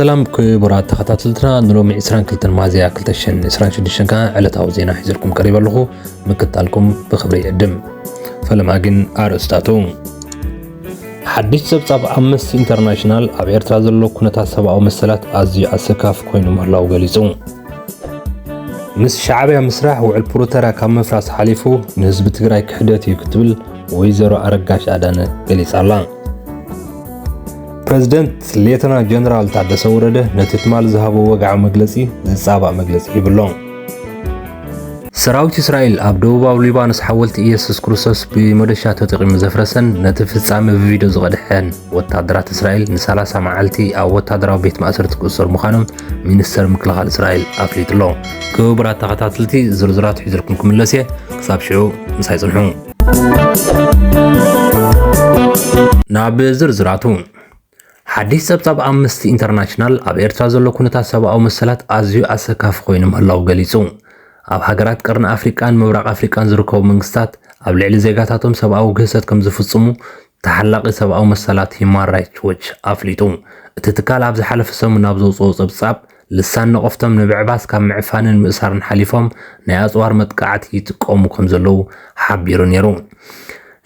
سلام كبرات تخطاتلتنا نلومي 22 مازيا 2026 كان علتاو زينا حيزلكم قريبا لخو مكتالكم بخبري الدم فلماجن أرستاتو حديث سبصاب أمس إنترناشنال أبير ترازلو كنتا سبعو مسلات أزي أسكاف كوينو مهلاو غليزون مس شعبيا مسرح وعالبروترا كام مفراس حليفو نهزب تقراي كحداتي كتبل ويزارو أرقاش أدانا غليز الله بريزيدنت ليتنا جنرال تعدس ورده نتتمال زهابو وقع مجلسي زصابع مجلسي يبلون سراوت إسرائيل أبدو ليبانس حولت إيسوس كروسوس بمدشات تقيم زفرسن نتفصام بفيديو زغدحان وتعدرات إسرائيل نسالة معلتي أو وتعدرا بيت مأسرة كسر مخانم منستر مكلغال إسرائيل أفليت لون كبرات تغطاتلتي زرزرات حزركم كملاسية كساب شعو مساي صنحون ناب زرزراتون حديث سبصاب أمس إنترناشنال أب إرترا زلو كنتا سبعو مسلات أزيو أسكاف خوينم هلاو غليزون أب هاجرات قرن أفريقان مبرق أفريقان زركو منغستات أب لعلي زيغاتاتهم سبعو غسات كم زفصمو تحلقي سبعو مسلات هيمان رايتس واتش أفليتون اتتكال أب زحلف سمو نابزو صوص بصاب لسان نقفتم نبعباس كام معفانن مئسارن حليفهم نيازوار متقعات يتقومو كم زلو حابيرون يرون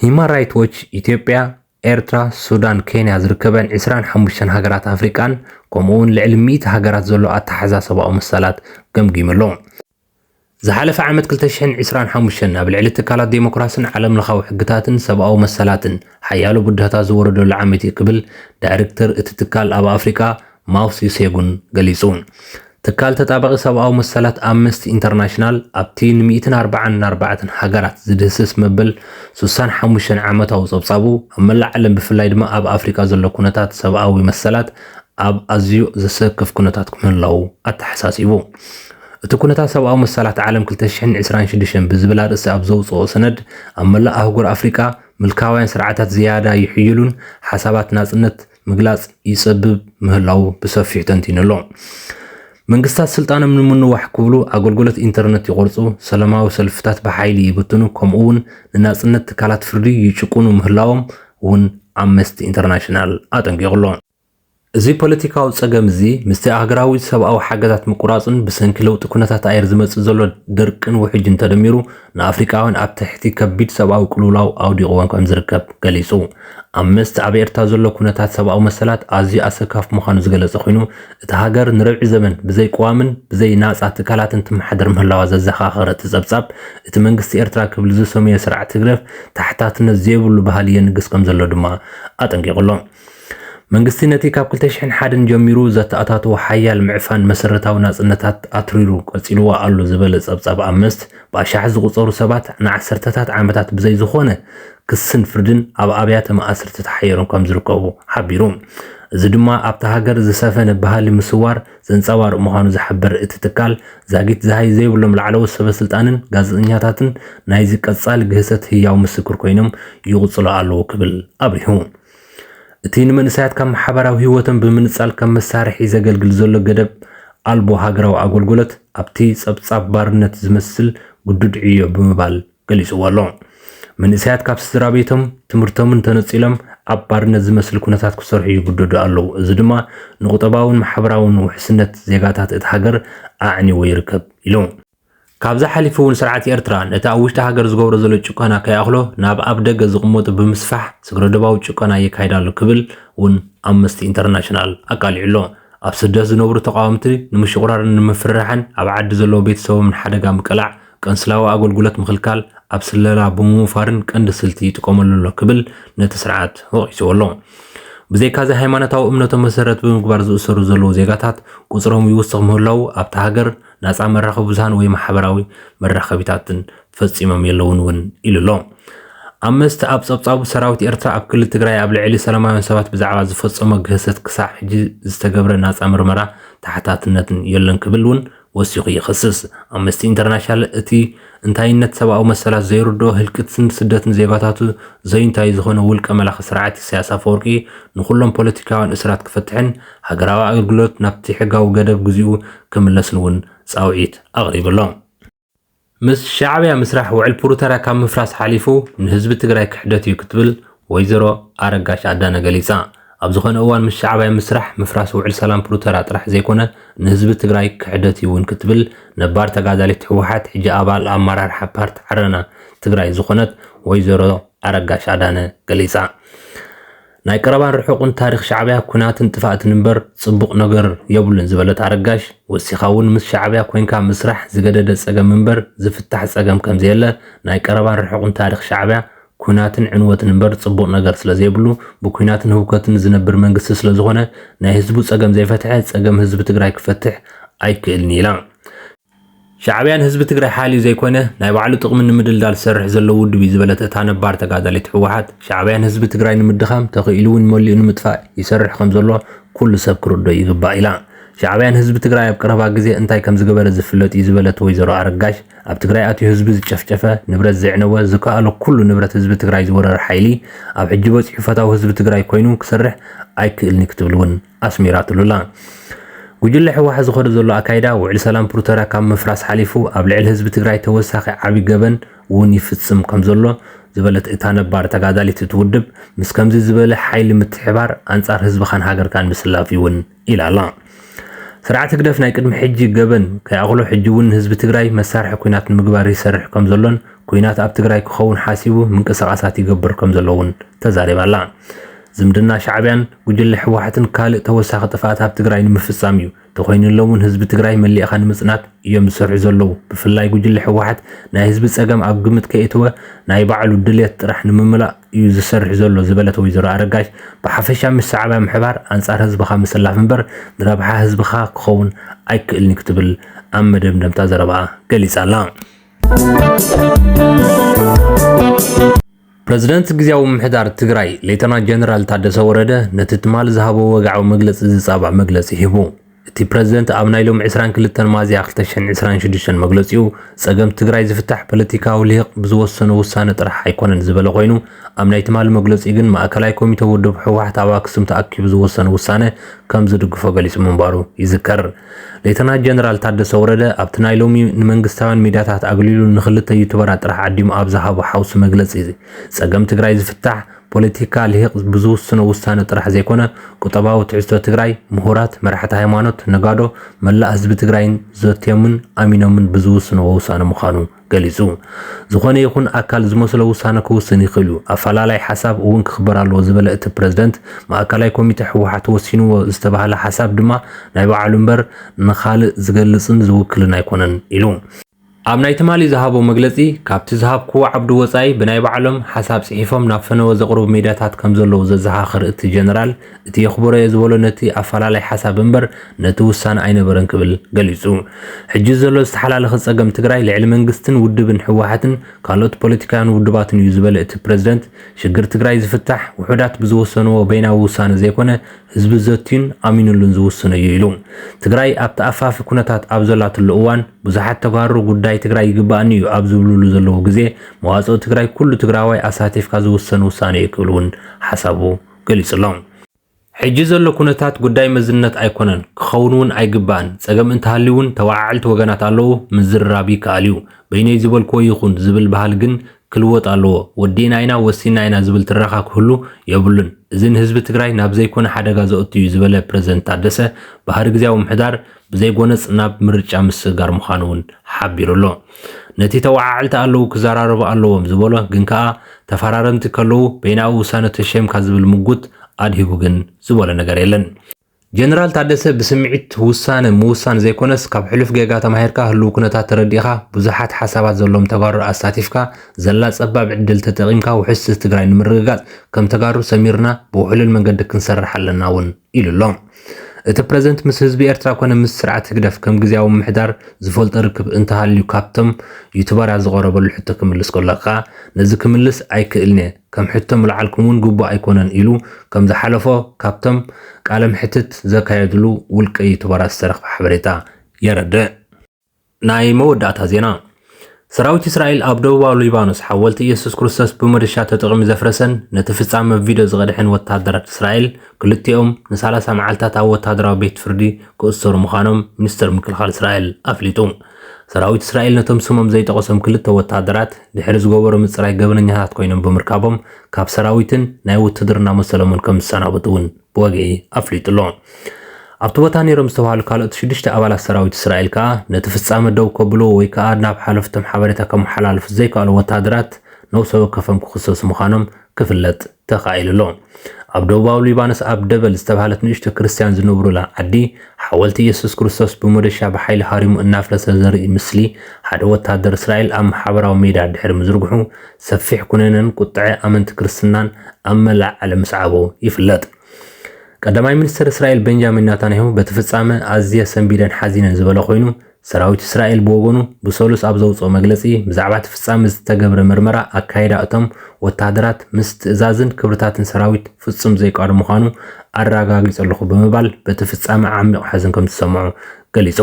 هيمان رايتس واتش إثيوبيا ኤርትራ ሱዳን ኬንያ ዝርከበን 25 ሃገራት ኣፍሪቃን ከምኡውን ልዕሊ 100 ሃገራት ዘሎ ኣተሓዛ ሰብኣዊ መሰላት ገምጊምሎ ዝሓለፈ ዓመት 2025 ኣብ ልዕሊ ትካላት ዲሞክራሲን ዓለም ለኻዊ ሕግታትን ሰብኣዊ መሰላትን ሓያሎ ቡድሃታት ዝወረደሉ ዓመት ክብል ዳይሬክተር እቲ ትካል ኣብ ኣፍሪካ ማውሲ ሴጉን ገሊጹ ትካል ተጣበቂ ሰብኣዊ መሰላት ኣምነስቲ ኢንተርናሽናል ኣብቲ 144 ሃገራት ዝድህስስ መበል 65 ዓመታዊ ጸብጻቡ ኣብ መላእ ዓለም ብፍላይ ድማ ኣብ ኣፍሪካ ዘሎ ኩነታት ሰብኣዊ መሰላት ኣብ ኣዝዩ ዘሰክፍ ኩነታት ክምህላው ኣተሓሳሲቡ እቲ ኩነታት ሰብኣዊ መሰላት ዓለም 2026 ብዝብል ርእሲ ኣብ ዘውፅኦ ሰነድ ኣብ መላእ ኣህጉር ኣፍሪካ ምልካውያን ስርዓታት ዝያዳ ይሕይሉን ሓሳባት ናጽነት ምግላጽ ይጸብብ ምህላው ብሰፊሕ ተንቲንሎ መንግስታት ስልጣኖም ንምንዋሕ ክብሉ ኣገልግሎት ኢንተርኔት ይቆርጹ ሰላማዊ ሰልፍታት በሓይሊ ይብትኑ ከምኡውን ንናጽነት ትካላት ፍርዲ ይጭቁኑ ምህላዎም እውን ኣምነስቲ ኢንተርናሽናል ኣጠንቂቑሎ እዚ ፖለቲካዊ ጸገም እዚ ምስቲ ኣገራዊ ሰብኣዊ ሓገዛት ምቁራጽን ብሰንኪ ለውጢ ኩነታት ኣየር ዝመጽእ ዘሎ ደርቅን ውሕጅን ተደሚሩ ንኣፍሪካውያን ኣብ ትሕቲ ከቢድ ሰብኣዊ ቅልውላው ኣውዲቕዎን ከም ዝርከብ ገሊጹ ኣምነስቲ ኣብ ኤርትራ ዘሎ ኩነታት ሰብኣዊ መሰላት ኣዝዩ ኣሰካፍ ምዃኑ ዝገለጸ ኮይኑ እቲ ሃገር ንረብዒ ዘመን ብዘይ ቅዋምን ብዘይ ናጻ ትካላትን ትመሓደር ምህላዋ ዘዘኻኸረ እቲ ጸብጻብ እቲ መንግስቲ ኤርትራ ክብል ዝሰመየ ስርዓት ትግረፍ ታሕታትነት ዘይብሉ ባህሊ የንግስ ከም ዘሎ ድማ ኣጠንቂቑሎ መንግስቲ ነቲ ካብ 2001 ጀሚሩ ዘተኣታተው ሓያል ምዕፋን መሰረታዊ ናጽነታት ኣትሪሩ ቀጺልዋ ኣሎ ዝበለ ጸብጻብ ኣምነስቲ ብኣሽሓት ዝቑጸሩ ሰባት ንዓሰርተታት ዓመታት ብዘይ ዝኾነ ክስን ፍርድን ኣብ ኣብያተ ማእሰርቲ ተሓይሮም ከም ዝርከቡ ሓቢሩ እዚ ድማ ኣብታ ሃገር ዝሰፈነ ባህሊ ምስዋር ዘንጸባርቕ ምዃኑ ዝሕብር እቲ ትካል ዛጊት ዝሃይ ዘይብሎም ላዕለዎት ሰበስልጣንን ጋዜጠኛታትን ናይዚ ቀጻሊ ግህሰት ህያው ምስክር ኮይኖም ይቕጽሉ ኣለዉ ክብል ኣብሪሁ እቲ ንመንእሰያት ካብ ማሕበራዊ ህይወቶም ብምንጻል ከም መሳርሒ ዘገልግል ዘሎ ገደብ ኣልቦ ሃገራዊ ኣገልግሎት ኣብቲ ጸብጻብ ባርነት ዝመስል ጉዱድ ዕዮ ብምባል ገሊጹዎ ኣሎ መንእሰያት ካብ ስድራ ቤቶም ትምህርቶምን ተነጺሎም ኣብ ባርነት ዝመስል ኩነታት ክሰርሑ ይግደዱ ኣለዉ እዚ ድማ ንቁጠባውን ማሕበራውን ውሕስነት ዜጋታት እቲ ሃገር ኣዕንይዎ ይርከብ ኢሉ ካብዛ ሓሊፉ እውን ስርዓት ኤርትራ ነቲ ኣብ ውሽጢ ሃገር ዝገብሮ ዘሎ ጭቆና ከይኣኽሎ ናብ ኣብ ደገ ዝቕመጡ ብምስፋሕ ስግረደባዊ ጭቆና ይካይድ ኣሎ ክብል እውን ኣምነስቲ ኢንተርናሽናል ኣቃሊዑሎ ኣብ ስደት ዝነብሩ ተቃወምቲ ንምሽቁራርን ንምፍርራሕን ኣብ ዓዲ ዘለዎ ቤተሰቦም ንሓደጋ ምቅላዕ ቀንስላዊ ኣገልግሎት ምኽልካል ኣብ ስለላ ብምውፋርን ቀንዲ ስልቲ ይጥቀመሉ ኣሎ ክብል ነቲ ስርዓት ወቂሱዎ ኣሎ ብዘይካዚ ሃይማኖታዊ እምነቶም መሰረት ብምግባር ዝእሰሩ ዘለዉ ዜጋታት ቁፅሮም ይውስኽ ምህላው ኣብቲ ሃገር ናፃ መራኸቢ ብዙሃን ወይ ማሕበራዊ መራኸቢታትን ፈጺሞም የለውን እውን ኢሉ ኣሎ ኣምነስቲ ኣብ ጸብጻቡ ሰራዊት ኤርትራ ኣብ ክልል ትግራይ ኣብ ልዕሊ ሰላማውያን ሰባት ብዛዕባ ዝፈጸሞ ግህሰት ክሳብ ሕጂ ዝተገብረ ናፃ ምርመራ ታሕታትነትን የለን ክብል እውን ወሲኹ ይኽስስ። ኣምነስቲ ኢንተርናሽናል እቲ እንታይነት ሰብኣዊ መሰላት ዘይርዶ ህልቅትን ስደትን ዜጋታቱ ዘይንታይ ዝኾነ ውልቀ መላኺ ስርዓት ኢሳያስ ኣፈወርቂ ንኩሎም ፖለቲካውያን እስራት ክፈትሕን ሃገራዊ ኣገልግሎት ናብቲ ሕጋዊ ገደብ ግዚኡ ክምለስን እውን ፃውዒት ኣቕሪብሎ። ምስ ሻዕብያ ምስራሕ ውዕል ፕሪቶርያ ካብ ምፍራስ ሓሊፉ ንህዝቢ ትግራይ ክሕደት እዩ ክትብል ወይዘሮ ኣረጋሽ ኣዳነ ገሊፃ። ኣብ ዝኾነ እዋን ምስ ሻዕብያ ምስራሕ ምፍራስ ውዕል ሰላም ፕሪቶርያ ጥራሕ ዘይኮነ ንህዝቢ ትግራይ ክሕደት እዩ እውን ክትብል ነባር ተጋዳሊት ህወሓት ሕጂ ኣባል ኣመራርሓ ፓርቲ ዓረና ትግራይ ዝኾነት ወይዘሮ ኣረጋሽ ኣዳነ ገሊፃ። ናይ ቀረባን ርሑቕን ታሪክ ሻዕብያ ኩናትን ጥፋእትን እምበር ጽቡቕ ነገር የብሉን ዝበለት ኣረጋሽ ወሲኻ እውን ምስ ሻዕብያ ኮንካ ምስራሕ ዝገደደ ፀገም እምበር ዝፍታሕ ፀገም ከምዘየለ ናይ ቀረባን ርሑቕን ታሪክ ሻዕብያ ኩናትን ዕንወትን እምበር ጽቡቕ ነገር ስለዘይብሉ ብኩናትን ህውከትን ዝነብር መንግስቲ ስለዝኾነ ናይ ህዝቡ ፀገም ዘይፈትሐ ፀገም ህዝቢ ትግራይ ክፈትሕ ኣይክእልን ኢላ። ሻዕብያን ህዝቢ ትግራይ ሓልዩ ዘይኮነ ናይ ባዕሉ ጥቕሚ ንምድልዳል ዝሰርሕ ዘሎ ውድብ እዩ ዝበለት እታ ነባር ተጋዳሊት ህወሓት ሻዕብያን ህዝቢ ትግራይ ንምድኻም ተኽኢሉ እውን መሊኡ ንምጥፋእ ይሰርሕ ከም ዘሎ ኩሉ ሰብ ክርዶ ይግባእ ኢላ። ሻዕብያን ህዝቢ ትግራይ ኣብ ቀረባ ግዜ እንታይ ከም ዝገበረ ዝፍለጥ እዩ ዝበለት ወይዘሮ ኣረጋሽ ኣብ ትግራይ ኣትዩ ህዝቢ ዝጨፍጨፈ ንብረት ዘዕነወ ዝከኣሎ ኩሉ ንብረት ህዝቢ ትግራይ ዝወረረ ሓይሊ ኣብ ሕጂ በፂሑ ፈታዊ ህዝቢ ትግራይ ኮይኑ ክሰርሕ ኣይክእልኒ ክትብል እውን ኣስሚራትሉላ። ጉጅለ ህወሓት ዝኸዶ ዘሎ ኣካይዳ ውዕል ሰላም ፕሪቶርያ ካብ ምፍራስ ሓሊፉ ኣብ ልዕሊ ህዝቢ ትግራይ ተወሳኺ ዓብይ ገበን እውን ይፍፅም ከም ዘሎ ዝበለት እታ ነባር ተጋዳሊት ትውድብ ምስ ከምዚ ዝበለ ሓይሊ ምትሕባር ኣንጻር ህዝብኻን ሃገርካን ምስላፍ እውን ኢላ ኣላ። ስርዓት ግደፍ ናይ ቅድሚ ሕጂ ገበን ከይኣቕሎ ሕጂ እውን ህዝቢ ትግራይ መሳርሒ ኩናት ንምግባር ይሰርሕ ከም ዘሎን ኩናት ኣብ ትግራይ ክኸውን ሓሲቡ ምንቅስቓሳት ይገብር ከም ዘሎ እውን ተዛሪባ ኣላ። ዝምድና ሻዕብያን ጉጅለ ህወሓትን ካልእ ተወሳኺ ጥፋኣት ኣብ ትግራይ ንምፍፃም እዩ ተኮይኑሎምን ህዝቢ ትግራይ መሊእኻ ንምጽናት እዮም ዝሰርሑ ዘለዉ። ብፍላይ ጉጅለ ህወሓት ናይ ህዝቢ ፀገም ኣብ ግምት ከይእትወ ናይ ባዕሉ ድሌት ጥራሕ ንምምላእ እዩ ዝሰርሕ ዘሎ ዝበለት ወይዘሮ ኣረጋሽ ብሓፈሻ ምስ ሻዕብያ ምሕባር ኣንጻር ህዝብኻ ምስላፍ እምበር ንረብሓ ህዝብኻ ክኸውን ኣይክእልኒ ክትብል ኣብ መደምደምታ ዘረባኣ ገሊፃ ኣላ። ፕረዚደንት ጊዜያዊ ምምሕዳር ትግራይ ሌተናንት ጀነራል ታደሰ ወረደ ነቲ ትማል ዝሃቦ ወግዓዊ መግለፂ ዝፃባዕ መግለፂ ሂቡ። እቲ ፕረዚደንት ኣብ ናይ ሎሚ 22 ሚያዝያ 2026 መግለፂኡ ፀገም ትግራይ ዝፍታሕ ፖለቲካዊ ልሂቕ ብዝወሰነ ውሳነ ጥራሕ ኣይኮነን ዝበለ ኮይኑ ኣብ ናይ ትማል መግለፂ ግን ማእከላይ ኮሚቴ ውድብ ህወሓት ኣብ ኣክሱም ተኣኪቡ ዝወሰነ ውሳነ ከም ዝድግፎ ገሊጹ ምንባሩ ይዝከር። ሌተናንት ጀነራል ታደሰ ወረደ ኣብቲ ናይ ሎሚ ንመንግስታውያን ሚድያታት ኣግሊሉ ንክልተ ዩቱበራት ጥራሕ ዓዲሙ ኣብ ዝሃቦ ሓውሲ መግለፂ ፀገም ትግራይ ዝፍታሕ ፖለቲካ ልሂቕ ብዝውስኖ ውሳነ ጥራሕ ዘይኮነ ቁጠባዊ ትሕዝቶ ትግራይ ምሁራት መራሕቲ ሃይማኖት ነጋዶ መላእ ህዝቢ ትግራይን ዘትዮምን ኣሚኖምን ብዝውስኖ ውሳነ ምዃኑ ገሊጹ። ዝኾነ ይኹን ኣካል ዝመስሎ ውሳነ ክውስን ይኽእል እዩ ኣፈላላይ ሓሳብ እውን ክኽበር ኣለዎ ዝበለ እቲ ፕረዚደንት ማእከላይ ኮሚቴ ህወሓት ወሲንዎ ዝተባህለ ሓሳብ ድማ ናይ ባዕሉ እምበር ንኻልእ ዝገልፅን ዝውክልን ኣይኮነን ኢሉ። ኣብ ናይ ትማሊ ዝሃቦ መግለፂ ካብቲ ዝሃብክዎ ዓብዲ ወፃኢ ብናይ ባዕሎም ሓሳብ ፅሒፎም ናብ ፈነወ ዘቕርቡ ሜድያታት ከም ዘለዉ ዘዘኻኽር እቲ ጀነራል እቲ የኽብሮ እየ ዝበሎ ነቲ ኣፈላላይ ሓሳብ እምበር ነቲ ውሳነ ኣይነበረን ክብል ገሊጹ። ሕጂ ዘሎ ዝተሓላለኸ ፀገም ትግራይ ልዕሊ መንግስትን ውድብን ህወሓትን ካልኦት ፖለቲካውያን ውድባትን እዩ ዝበለ እቲ ፕረዚደንት ሽግር ትግራይ ዝፍታሕ ውሑዳት ብዝወሰንዎ በይናዊ ውሳነ ዘይኮነ ህዝቢ ዘትዩን ኣሚኑሉን ዝውስነ እዩ ኢሉ። ትግራይ ኣብቲ ኣፋፊ ኩነታት ኣብ ዘላትሉ እዋን ብዙሓት ተጋሩ ጉዳይ ትግራይ ይግባእኒ እዩ ኣብ ዝብልሉ ዘለዎ ግዜ መዋፅኦ ትግራይ ኩሉ ትግራዋይ ኣሳቲፍካ ዝውሰነ ውሳነ እዩ ክብል እውን ሓሳቡ ገሊጹሎም። ሕጂ ዘሎ ኩነታት ጉዳይ መዝነት ኣይኮነን ክኸውን እውን ኣይግባእን ፀገም እንተሃልዩ እውን ተዋዓልቲ ወገናት ኣለዉ ምዝርራብ ይከኣል እዩ በይነይ ዝበልክዎ ይኹን ዝብል ባህል ግን ክልወጥ ኣለዎ ወዲና ኢና ወሲና ኢና ዝብል ትረኻ ክህሉ የብሉን እዚ ንህዝቢ ትግራይ ናብ ዘይኮነ ሓደጋ ዘእቱ እዩ ዝበለ ፕረዚደንት ታደሰ ባህሪ ጊዜያዊ ምምሕዳር ብዘይጎነፅ ናብ ምርጫ ምስጋር ምዃኑ እውን ሓቢሩሎ። ነቲ ተዋዓልቲ ኣለዉ ክዘራረቡ ኣለዎም ዝበሎ ግን ከዓ ተፈራረምቲ ከለዉ በይናዊ ውሳነ ተሸምካ ዝብል ምጉት ኣድሂቡ ግን ዝበለ ነገር የለን። ጀነራል ታደሰ ብስምዒት ውሳነ ምውሳን ዘይኮነስ ካብ ሕሉፍ ጌጋ ተማሂርካ ህልው ኩነታት ተረዲእኻ ብዙሓት ሓሳባት ዘሎም ተጋሩ ኣሳቲፍካ ዘላ ፀባብ ዕድል ተጠቒምካ ውሕስ ትግራይ ንምርግጋፅ ከም ተጋሩ ሰሚርና ብውሕሉል መንገዲ ክንሰርሕ ኣለና እውን ኢሉሎም። እቲ ፕረዚደንት ምስ ህዝቢ ኤርትራ ኮነ ምስ ስርዓት ህግደፍ ከም ጊዜያዊ ምምሕዳር ዝፈልጦ ርክብ እንተሃልዩ ካብቶም ዩቱበራት ዝቐረበሉ ሕቶ ክምልስ ከሎ ከዓ ነዚ ክምልስ ኣይክእልኒ ከም ሕቶ ምልዓልኩም እውን ግቡእ ኣይኮነን ኢሉ ከም ዝሓለፎ ካብቶም ቃለ ምሕትት ዘካየድሉ ውልቀ ዩቱበራት ዝተረኽበ ሓበሬታ የረድእ። ናይ መወዳእታ ዜና ሰራዊት እስራኤል ኣብ ደቡባዊ ሊባኖስ ሓወልቲ ኢየሱስ ክርስቶስ ብመድሻ ተጠቕሚ ዘፍረሰን ነቲ ፍጻመ ቪድዮ ዝቐድሕን ወታደራት እስራኤል ክልቲኦም ን30 መዓልታት ኣብ ወታደራዊ ቤት ፍርዲ ክእሰሩ ምዃኖም ሚኒስትር ምክልኻል እስራኤል ኣፍሊጡ። ሰራዊት እስራኤል ነቶም ስሞም ዘይጠቐሶም ክልተ ወታደራት ድሕሪ ዝገበሮ ምፅራይ ገበነኛታት ኮይኖም ብምርካቦም ካብ ሰራዊትን ናይ ውትድርና መሰሎምን ከም ዝሰናበቱ እውን ብወግዒ ኣፍሊጡሎ። ኣብቲ ቦታ ነይሮም ዝተባሃሉ ካልኦት 6 ኣባላት ሰራዊት እስራኤል ከዓ ነቲ ፍጻመ ደው ከብሎ ወይ ከዓ ናብ ሓለፍቶም ሓበሬታ ከመሓላልፉ ዘይከኣሉ ወታደራት ነብሰ ወከፎም ክኽሰሱ ምዃኖም ክፍለጥ ተኻኢሉሎ። ኣብ ደቡባዊ ሊባኖስ ኣብ ደበል ዝተባሃለት ንእሽቶ ክርስቲያን ዝነብሩላ ዓዲ ሓወልቲ ኢየሱስ ክርስቶስ ብመደሻ ብሓይሊ ሃሪሙ እናፍለሰ ዘርኢ ምስሊ ሓደ ወታደር እስራኤል ኣብ ማሕበራዊ ሜዳ ድሕሪ ምዝርግሑ ሰፊሕ ኩነንን ቁጥዐ ኣመንቲ ክርስትናን ኣብ መላእ ዓለም ምስዓቦ ይፍለጥ። ቀዳማይ ሚኒስትር እስራኤል ቤንጃሚን ኔታንያሁ በቲ ፍጻመ ኣዝየ ሰንቢደን ሓዚነን ዝበለ ኮይኑ ሰራዊት እስራኤል ብወገኑ ብሰሉስ ኣብ ዘውፅኦ መግለፂ ብዛዕባ እቲ ፍጻመ ዝተገብረ ምርመራ ኣካይዳ እቶም ወታደራት ምስ ትእዛዝን ክብርታትን ሰራዊት ፍጹም ዘይቃዱ ምዃኑ ኣረጋጊጹ ኣለኹ ብምባል በቲ ፍጻመ ዓሚቕ ሓዘን ከም ዝሰምዑ ገሊጹ።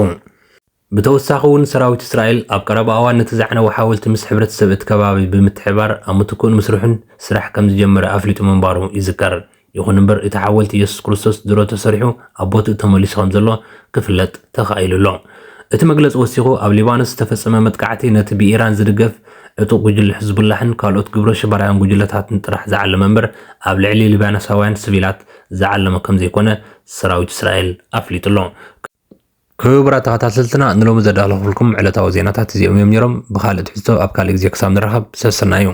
ብተወሳኺ እውን ሰራዊት እስራኤል ኣብ ቀረባ እዋን ነቲ ዛዕነወ ሓወልቲ ምስ ሕብረተሰብ እቲ ከባቢ ብምትሕባር ኣብ ምትኩን ምስርሑን ስራሕ ከም ዝጀመረ ኣፍሊጡ ምንባሩ ይዝከር። ይኹን እምበር እቲ ሓወልቲ ኢየሱስ ክርስቶስ ድሮ ተሰሪሑ ኣብ ቦትኡ ተመሊሱ ከም ዘሎ ክፍለጥ ተኻኢሉሎ። እቲ መግለፂ ወሲኹ ኣብ ሊባኖስ ዝተፈጸመ መጥቃዕቲ ነቲ ብኢራን ዝድገፍ ዕጡቕ ጉጅለ ሕዝቡላህን ካልኦት ግብረ ሽበራውያን ጉጅለታትን ጥራሕ ዝዓለመ እምበር ኣብ ልዕሊ ሊባኖሳውያን ሲቪላት ዝዓለመ ከም ዘይኮነ ሰራዊት እስራኤል ኣፍሊጡሎ። ክቡራት ተኸታተልትና ንሎሚ ዘዳለኹልኩም ዕለታዊ ዜናታት እዚኦም እዮም ነይሮም። ብካልእ ትሕዝቶ ኣብ ካልእ ግዜ ክሳብ ንራኸብ ሰሰና እዩ።